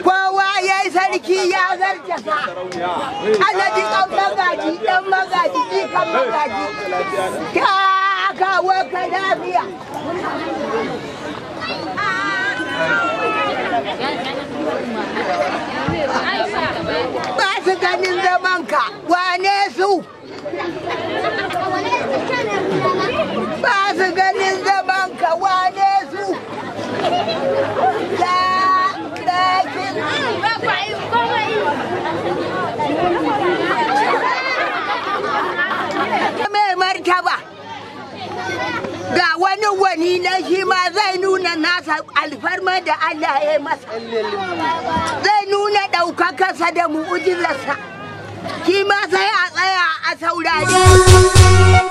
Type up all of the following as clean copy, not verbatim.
kowa ya yi sarki ya zarce sa ana jikan magaji dan magaji jikan magaji ta kawo ka lafiya ba su ganin zamanka wane su ba su ganin zamanka wane su mai martaba ga wani wani na shi ma zai nuna nasa alfarma da Allah ya masa zai nuna ɗaukakarsa da mu'ujizarsa shi ma sai a tsaya a saurare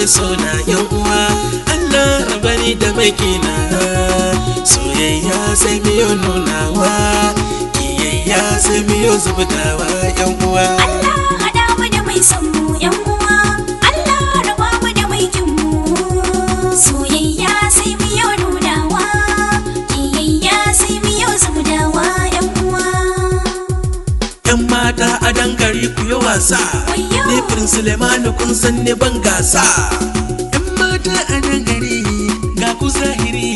sona yan uwa Allah rabani da makina soyayya sai miyo nunawa kiyayya sai miyo zubdawa yan uwa Allah hada mu da mai son mu yan uwa Allah raba mu da mai kin mu soyayya sai miyo nunawa kiyayya sai miyo zubdawa yan uwa yan mata a dangare ku yi wasa ni Prince Sulemanu kun san ne ban gasa yan mata a dangare ga ku zahiri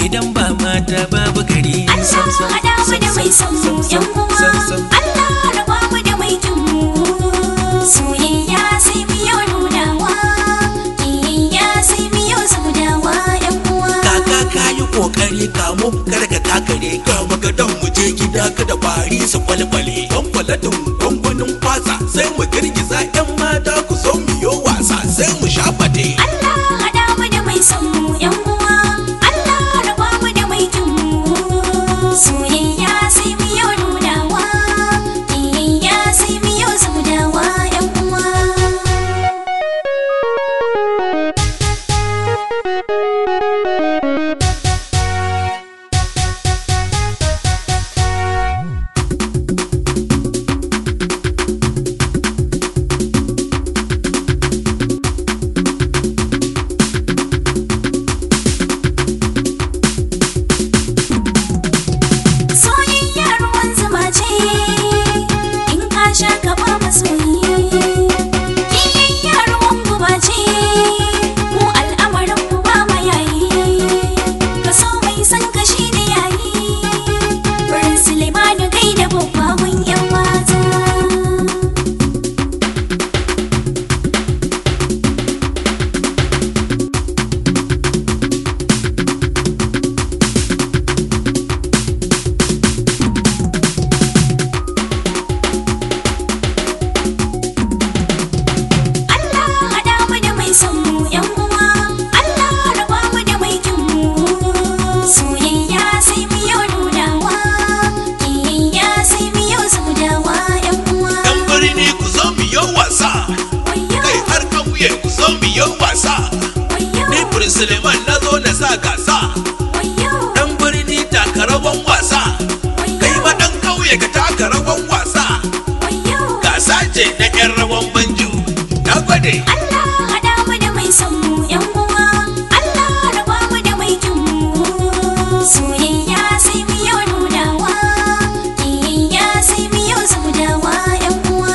idan ba mata babu gari Allah hada mu da mai son mu yan uwa Allah raba mu da mai kin mu soyayya sai miyo nunawa kiyayya sai miyo zubdawa yan uwa kaka kayi kokari kamo karka kakare ka maka dan mu je gida ka da bari su kwalkwale don kwalatin gwangwanin kwasa sai mu girgiza yan mata ku zo mu yo wasa sai mu shafate Allah hada mu da mai son mu yan uwa Allah raba mu da mai kin mu soyayya sai miyo nunawa kiyayya sai miyo zubdawa yan uwa Suleiman na zo na sa gasa. Dan birni taka rawan wasa, kai ma dan kauye ka taka rawan wasa. Gasa ce na 'yan rawan banjo. Na gode. Allah haɗa mu da mai son mu 'yan uwa, Allah raba mu da mai kin mu. Soyayya sai mu yau nunawa, kiyayya sai mu yau zaudawa 'yan uwa.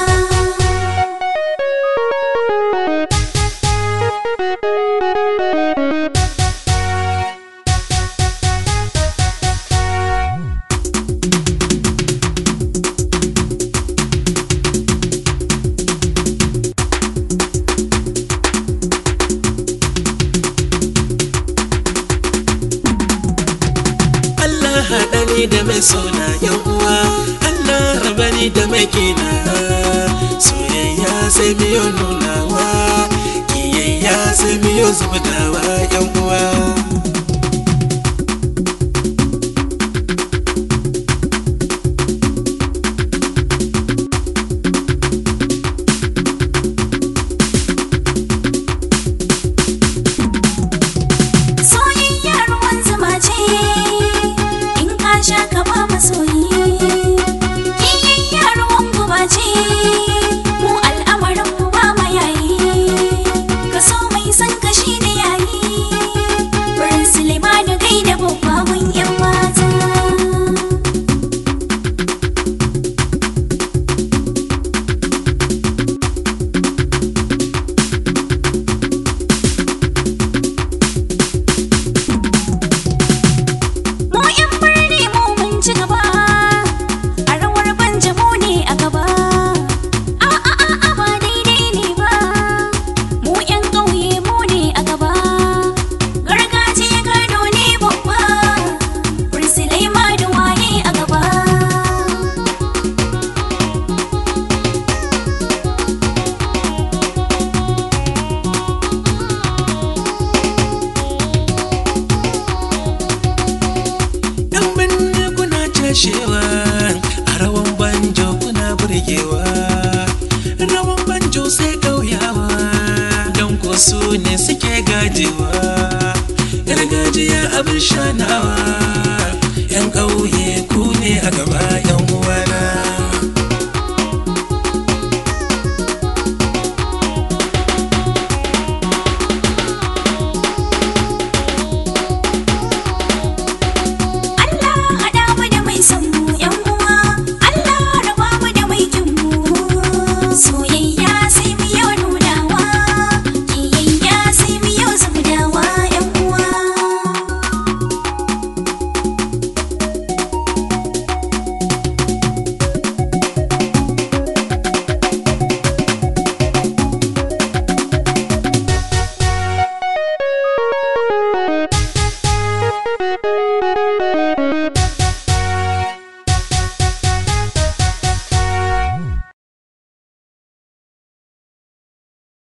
Haɗa ni da mai sona yan uwa, Allah raba ni da mai kina. Soyayya sai miyo nunawa, kiyayya sai miyo zubdawa yan uwa. Soyayya ruwan zuma ce, sha ka ba masoyi, kiyayya ruwan guba ce, mu al'amarin mu ba ma yayi, ka so mai san kashi da yayi, Prince Suleiman gai da babban 'yan mata. Ci gaba a rawar banja mu ne a gaba, a ba daidai ne ba, mu 'yan ƙauye mu ne a gaba, gargajiya gado ne babba, Prince Suleiman waye a gaba. Shewa a rawan banjo kuna burgewa, rawan banjo sai ƙauyawa, don ko su ne suke gajewa, gargajiya abin shanawa, 'yan ƙauye ku ne a gaba.